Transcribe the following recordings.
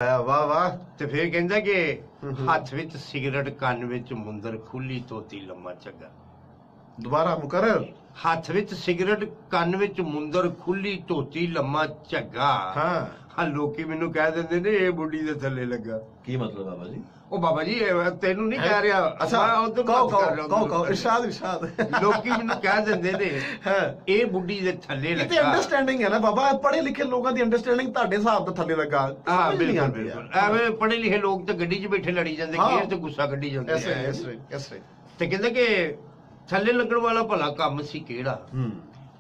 वाह वाह। ਤੇ ਫਿਰ ਕਹਿੰਦਾ ਕਿ ਹੱਥ ਵਿੱਚ ਸਿਗਰਟ ਕੰਨ ਵਿੱਚ ਮੁੰਦਰ ਖੁੱਲੀ ਧੋਤੀ ਲੰਮਾ ਝੱਗਾ। दोबारा मुकर्रर। ਹੱਥ ਵਿੱਚ ਸਿਗਰਟ ਕੰਨ ਵਿੱਚ ਮੁੰਦਰ ਖੁੱਲੀ ਧੋਤੀ ਲੰਮਾ ਝੱਗਾ। हाँ ਲੋਕੀ ਮੈਨੂੰ ਕਹਿ ਦਿੰਦੇ ਨੇ ਇਹ ਬੁੱਢੀ ਦੇ ਥੱਲੇ ਲੱਗਾ। की मतलब बाबा जी? ਉਹ ਬਾਬਾ ਜੀ ਤੈਨੂੰ ਨਹੀਂ ਕਹਿ ਰਿਹਾ। अच्छा कहो इरशाद इरशाद। ਲੋਕੀ ਮੈਨੂੰ ਕਹਿ ਦਿੰਦੇ ਨੇ ਇਹ ਬੁੱਢੀ ਦੇ ਥੱਲੇ ਇਹ ਤੇ ਲੱਗਾ। ਅੰਡਰਸਟੈਂਡਿੰਗ ਹੈ ਨਾ ਬਾਬਾ, ਪੜ੍ਹੇ ਲਿਖੇ ਲੋਕਾਂ ਦੀ ਅੰਡਰਸਟੈਂਡਿੰਗ ਤੁਹਾਡੇ ਹਿਸਾਬ ਤੋਂ ਥੱਲੇ ਲੱਗਾ। ਹਾਂ ਬਿਲਕੁਲ ਬਿਲਕੁਲ। ਐਵੇਂ ਪੜ੍ਹੇ ਲਿਖੇ ਲੋਕ ਤਾਂ ਗੱਡੀ 'ਚ ਬੈਠੇ ਲੜੀ ਜਾਂਦੇ, ਗੇਰ ਤੇ ਗੁੱਸਾ ਕੱਢੀ ਜਾਂਦੇ ਐਸੇ ਤੇ ਕਹਿੰਦੇ ਕਿ ਥੱਲੇ ਲੱਗਣ ਵਾਲਾ ਭਲਾ ਕੰਮ ਸੀ ਕਿਹੜਾ।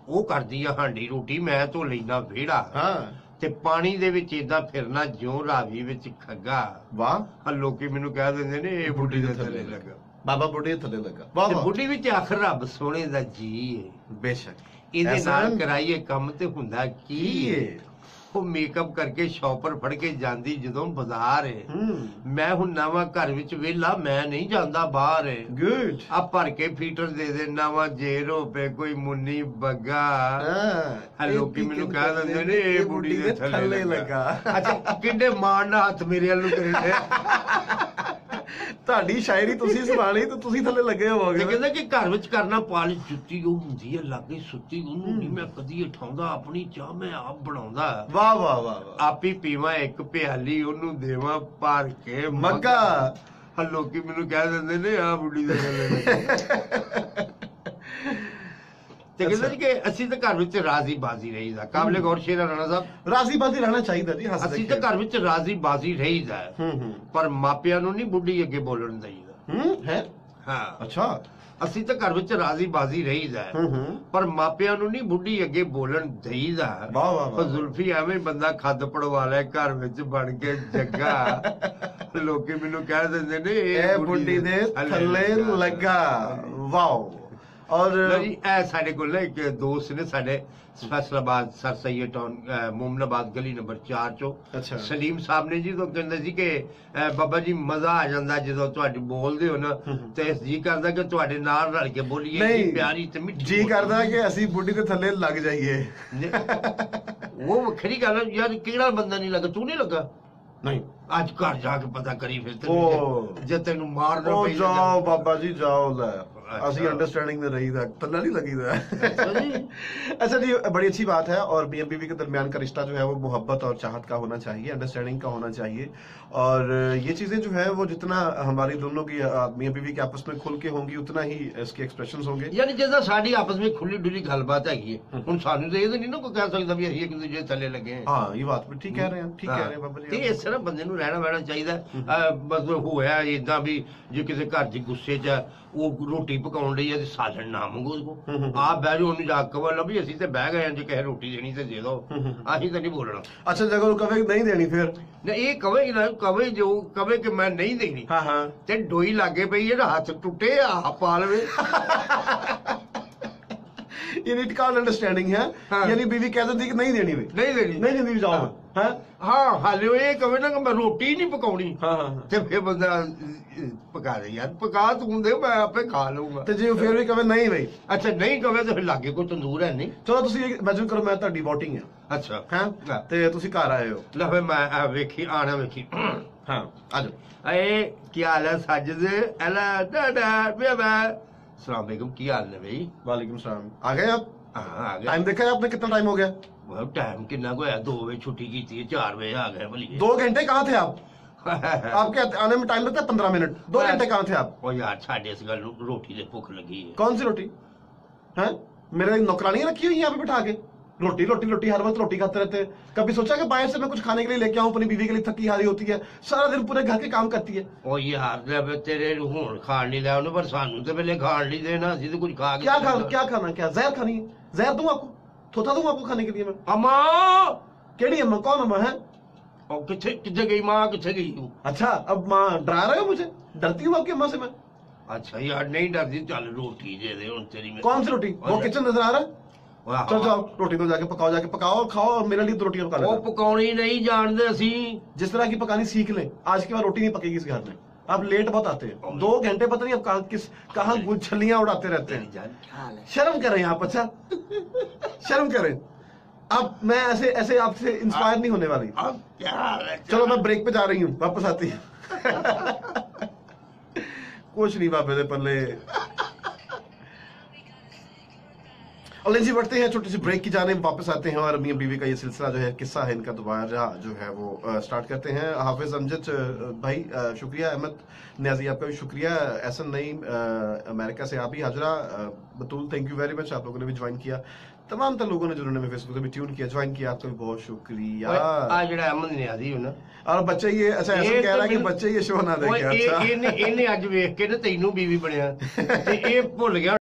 ਉਹ ਕਰਦੀ ਆ ਹਾਂਡੀ ਰੋਟੀ, ਮੈਂ ਧੋ ਲੈਣਾ ਵਿਹੜਾ। ਹਾਂ ਤੇ ਪਾਣੀ ਦੇ ਵਿੱਚ ਏਦਾਂ ਫਿਰਨਾ ਜਿਉਂ ਰਾਵੀ ਵਿੱਚ ਖੱਗਾ। ਵਾਹ। ਲੋਕੀ ਮੈਨੂੰ ਕਹਿ ਦਿੰਦੇ ਨੇ ਇਹ ਬੁੱਢੀ ਦੇ ਥੱਲੇ ਲੱਗਾ। ਬਾਬਾ ਬੁੱਢੀ ਦੇ ਥੱਲੇ ਲੱਗਾ। ਵਾਹ ਵਾਹ। ਬੁੱਢੀ ਵਿੱਚ ਆਖਰ ਰੱਬ ਸੋਹਣੇ ਦਾ ਜੀ ਹੈ। ਬੇਸ਼ੱਕ ਇਹਦੇ ਨਾਲ ਕਰਾਈਏ ਕੰਮ ਤੇ ਹੁੰਦਾ ਕੀ ਹੈ। ਉਹ ਮੇਕਅਪ ਕਰਕੇ ਸ਼ੌਪਰ ਫੜ ਕੇ ਜਾਂਦੀ ਜਦੋਂ ਬਾਜ਼ਾਰ ਹੈ। ਮੈਂ ਹੁਣ ਨਵਾਂ ਘਰ ਵਿੱਚ ਵਿਹਲਾ, ਮੈਂ ਨਹੀਂ ਜਾਂਦਾ ਬਾਹਰ। ਗੁੱਡ। ਆ ਭਰ ਕੇ ਫੀਟਰ ਦੇ ਨਵਾਂ ਜੇਰ ਹੋਵੇ ਕੋਈ ਮੁੰਨੀ ਬੱਗਾ। ਲੋਕੀ ਮੈਨੂੰ ਕਹਿ ਦਿੰਦੇ ਨੇ ਇਹ ਬੁੱਢੀ ਦੇ ਥੱਲੇ ਲੱਗਾ। ਅੱਛਾ ਕਿੰਨੇ ਮਾਣ ਨਾਲ ਹੱਥ ਮੇਰੇ ਵੱਲ ਨੂੰ ਕਰੇ। ਤੁਹਾਡੀ ਸ਼ਾਇਰੀ ਤੁਸੀਂ ਸੁਣਾਣੀ ਤੇ ਤੁਸੀਂ ਥੱਲੇ ਲੱਗੇ ਹੋਵੋਗੇ। ਕਹਿੰਦਾ ਕਿ ਘਰ ਵਿੱਚ ਕਰਨਾ ਪਾਲਿਸ਼ ਜੁੱਤੀ ਉਹ ਹੁੰਦੀ ਹੈ ਲਾਗੇ ਸੁੱਤੀ, ਉਹਨੂੰ ਨਹੀਂ ਮੈਂ ਕਦੀ ਉਠਾਉਂਦਾ, ਆਪਣੀ ਚਾਹ ਮੈਂ ਆਪ ਬਣਾਉਂਦਾ। ਵਾਹ ਵਾਹ ਵਾਹ। ਆਪ ਹੀ ਪੀਵਾਂ ਇੱਕ ਪਿਆਲੀ, ਉਹਨੂੰ ਦੇਵਾਂ ਭਰ ਕੇ ਮੱਗਾ। ਲੋਕੀ ਮੈਨੂੰ ਕਹਿ ਦਿੰਦੇ ਨੇ ਆ ਬੁੱਢੀ ਦੇ ਥੱਲੇ। ਤੇ ਕਹਿੰਦਾ ਜੀ ਕਿ ਅਸੀਂ ਤਾਂ ਘਰ ਵਿੱਚ ਰਾਜ਼ੀ ਬਾਜ਼ੀ ਰਹੀਦਾ। ਕਾਬਲੇ ਗੌਰ ਸ਼ੇਰਾ ਰਾਣਾ ਸਾਹਿਬ, ਰਾਜ਼ੀ ਬਾਜ਼ੀ ਰਹਿਣਾ ਚਾਹੀਦਾ ਜੀ। ਅਸੀਂ ਤਾਂ ਘਰ ਵਿੱਚ ਰਾਜ਼ੀ ਬਾਜ਼ੀ ਰਹੀਦਾ, ਪਰ ਮਾਪਿਆਂ ਨੂੰ ਨਹੀਂ ਬੁੱਢੀ ਅੱਗੇ ਬੋਲਣ ਦਈਦਾ। ਹੈ ਹਾਂ ਅੱਛਾ। ਅਸੀਂ ਤਾਂ ਘਰ ਵਿੱਚ ਰਾਜ਼ੀ ਬਾਜ਼ੀ ਰਹੀਦਾ, ਪਰ ਮਾਪਿਆਂ ਨੂੰ ਨਹੀਂ ਬੁੱਢੀ ਅੱਗੇ ਬੋਲਣ ਦਈਦਾ। ਵਾਹ ਵਾਹ ਵਾਹ। ਜ਼ੁਲਫੀ ਐਵੇਂ ਬੰਦਾ ਖੱਦ ਪੜਵਾ ਲੈ ਘਰ ਵਿੱਚ ਬਣ ਕੇ ਜੱਗਾ। ਲੋਕੀ ਮੈਨੂੰ ਕਹਿ ਦਿੰਦੇ ਨੇ ਇਹ ਬੁੱਢੀ ਦੇ ਥੱਲੇ ਲੱਗਾ। ਵਾਓ। ਔਰ ਜੀ ਇਹ ਸਾਡੇ ਕੋਲ ਨਾ ਇੱਕ ਦੋਸਤ ਨੇ ਸਾਡੇ ਫੈਸਲਾਬਾਦ ਸਰ ਸੈਦ ਟਾਊਨ ਮੋਮਨਾਬਾਦ ਗਲੀ ਨੰਬਰ 4 ਚੋਂ ਸਲੀਮ ਸਾਹਿਬ ਨੇ ਜੀ ਤੋਂ ਕਹਿੰਦੇ ਸੀ ਕਿ ਬਾਬਾ ਜੀ ਮਜ਼ਾ ਆ ਜਾਂਦਾ ਜਦੋਂ ਤੁਹਾਡੇ ਬੋਲਦੇ ਹੋ ਨਾ, ਤੇ ਜੀ ਕਰਦਾ ਕਿ ਤੁਹਾਡੇ ਨਾਲ ਰਲ ਕੇ ਬੋਲੀਏ, ਪਿਆਰੀ ਤੇ ਮਿੱਠੀ ਜੀ ਕਰਦਾ ਕਿ ਅਸੀਂ ਬੁੱਢੀ ਦੇ ਥੱਲੇ ਲੱਗ ਜਾਈਏ। ਉਹ ਵੱਖਰੀ ਗੱਲ ਹੈ ਯਾਰ, ਕਿਹੜਾ ਬੰਦਾ ਨਹੀਂ ਲੱਗਾ, ਤੂੰ ਨਹੀਂ ਲੱਗਾ? ਨਹੀਂ ਅੱਜ ਘਰ ਜਾ ਕੇ ਪਤਾ ਕਰੀ ਫਿਰ ਜੇ ਤੈਨੂੰ ਮਾਰਨਾ ਪਈ। ਜਾਓ ਬਾਬਾ ਜੀ ਜਾਓ। ਲੈ ਅਸੀਂ अंडरस्टैंडिंग में रही था, तल्ला नहीं लगी था। अच्छा जी, बड़ी अच्छी बात है। और मियां बीवी के दरमियान का रिश्ता जो है वो मोहब्बत और चाहत का होना चाहिए, अंडरस्टैंडिंग का होना चाहिए। और ये चीजें जो है वो जितना हमारी दोनों की मियां बीवी के आपस में खुल के होंगी उतना ही इसके एक्सप्रेशन होंगे। यानी जैसा साड़ी आपस में खुली डुली गलबात है ਹੁਣ ਸਾਨੂੰ ਤਾਂ ਇਹ ਨਹੀਂ ਨਾ ਕੋਈ ਕਹਿ ਸਕਦਾ ਵੀ ਅਸੀਂ ਇੱਕ ਦੂਜੇ ਥੱਲੇ ਲੱਗੇ ਹਾਂ। हाँ ये बात भी ठीक कह रहे हैं, ठीक कह रहे हैं बाबा जी। ਤੇ ਇਸ ਤਰ੍ਹਾਂ ਬੰਦੇ ਨੂੰ ਰਹਿਣਾ ਬਹਿਣਾ ਚਾਹੀਦਾ। ਮਤਲਬ ਹੋਇਆ ਏਦਾਂ ਵੀ ਜੇ ਕਿਸੇ ਘਰ ਦੀ ਗੁੱਸੇ 'ਚ ਉਹ ਰੋਟੀ ਪਕਾਉਣ ਲਈ ਤੇ ਸਾਲਣ ਨਾ ਮੰਗੋ ਉਹਦੇ ਕੋਲ, ਆਪ ਬਹਿ ਜਾਓ, ਉਹਨੂੰ ਜਾ ਕੇ ਬੋਲੋ ਵੀ ਅਸੀਂ ਤੇ ਬਹਿ ਗਏ ਹਾਂ, ਜੇ ਕਿਸੇ ਰੋਟੀ ਦੇਣੀ ਤੇ ਦੇ ਦਿਓ, ਅਸੀਂ ਤਾਂ ਨਹੀਂ ਬੋਲਣਾ। अच्छा जगह कवे नहीं देनी फिर ਨਾ ਇਹ ਕਵੇ ਨਾ, ਕਵੇ ਜੋ ਕਵੇ ਕਿ ਮੈਂ ਨਹੀਂ ਦੇਣੀ। हाँ हाँ। ਤੇ ਡੋਈ ਲਾਗੇ ਪਈ ਜਿਹੜਾ ਹੱਥ ਟੁੱਟੇ ਆ ਪਾ ਲਵੇ। यानी काल अंडरस्टैंडिंग है। यानी बीवी कह देती कि नहीं देनी भाई, नहीं देनी जाओ। हाँ हाले ये कवे ना कि मैं रोटी नहीं पकाउनी। ते फिर बंदा पका दे यार, पका तू दे मैं आपे खा लूंगा। ते जे फिर भी कवे नहीं भाई, अच्छा नहीं कवे तो फिर लागे कोई तंदूर है नहीं। चलो तुसी इमेजिन करो मैं ਤੁਹਾਡੀ ਵੋਟਿੰਗ ਹੈ। अच्छा हैं ते तुसी घर आए हो। ਲੈ ਫਿਰ ਮੈਂ ਵੇਖੀ ਆਣਾ ਵੇਖੀ। हाँ आ जाओ। ए ਕੀ ਹਾਲ ਹੈ ਸਾਜਦ? ਐਲਾ ਡਾਡਾ ਬੇਬਾ सलाम बेगम, की हाल है भाई? वालेकुम सलाम। आ गए आप? हाँ आ गए। टाइम देखा है आपने, कितना टाइम हो गया? टाइम कितना को है? 2 बजे छुट्टी की थी, 4 बजे आ गए। बोलिए 2 घंटे कहाँ थे आप? आपके आने में टाइम लगता है 15 मिनट। 2 घंटे कहाँ थे आप? ओ यार साढ़े इस गल रोटी से भूख लगी है। कौन सी रोटी है? मेरे नौकरानियां रखी हुई यहाँ पे बिठा के रोटी रोटी रोटी हर वक्त रोटी खाते रहते हैं। कभी सोचा कि बाहर से मैं कुछ खाने के लिए लेके आऊं? अपनी बीवी के लिए थकी हारी होती है, सारा दिन पूरे घर के काम करती है। ओ यार तेरे हुन खान नहीं लिया पर सानू तो पहले खान नहीं देना, असि तो कुछ खा के क्या खाना? क्या जहर खानी है? जहर दूं आपको? थोथा दूं आपको खाने के लिए मैं? अम्मा केड़ी अम्मा? कौन अम्मा है? और किथे गई माँ, किथे गई तू? अच्छा अब माँ डरा रहे हो मुझे? डरती हूँ आपकी अम्मा से मैं? अच्छा यार नहीं डरती, चल रोटी दे दे हुन तेरी में। कौन सी रोटी? वो किचन नजर आ रहा है? चलो जाओ रोटी तो जाके पकाओ और खाओ, और मेरे लिए 2 रोटियां पका लो। वो पकाउनी नहीं जानते असी। जिस तरह की पकानी सीख लें, आज के बाद रोटी नहीं पकेगी इस घर में। आप लेट बहुत आते हैं, 2 घंटे पता नहीं आप कहाँ छलियां उड़ाते रहते हैं। शर्म करें आप, अच्छा शर्म करें। अब मैं ऐसे ऐसे आपसे इंस्पायर नहीं होने वाली। अब क्या, चलो मैं ब्रेक पे जा रही हूँ, वापस आती है। कुछ नहीं बाबे दे पल्ले। और जी बढ़ते हैं छोटे से ब्रेक की जाने, वापस आते हैं और मियां बीवी का ये सिलसिला जो है, किस्सा है इनका दोबारा जो है वो स्टार्ट करते हैं। हाफिज अमजद भाई शुक्रिया, अहमद न्याजी आपका भी शुक्रिया, एहसन नईम अमेरिका से आप ही, हाजरा बतूल थैंक यू वेरी मच, आप लोगों ने भी ज्वाइन किया, तमाम तर लोगों ने जिन्होंने हमें फेसबुक पे भी ट्यून किया, ज्वाइन किया, आपका भी बहुत शुक्रिया। आज जड़ा अहमद न्याजी हो ना, और बच्चे ये अच्छा ऐसा कह रहा है कि बच्चे ये शो ना देखे। अच्छा इन्हें अज वेख के ना तैनू बीवी बनया ते ये भुल गया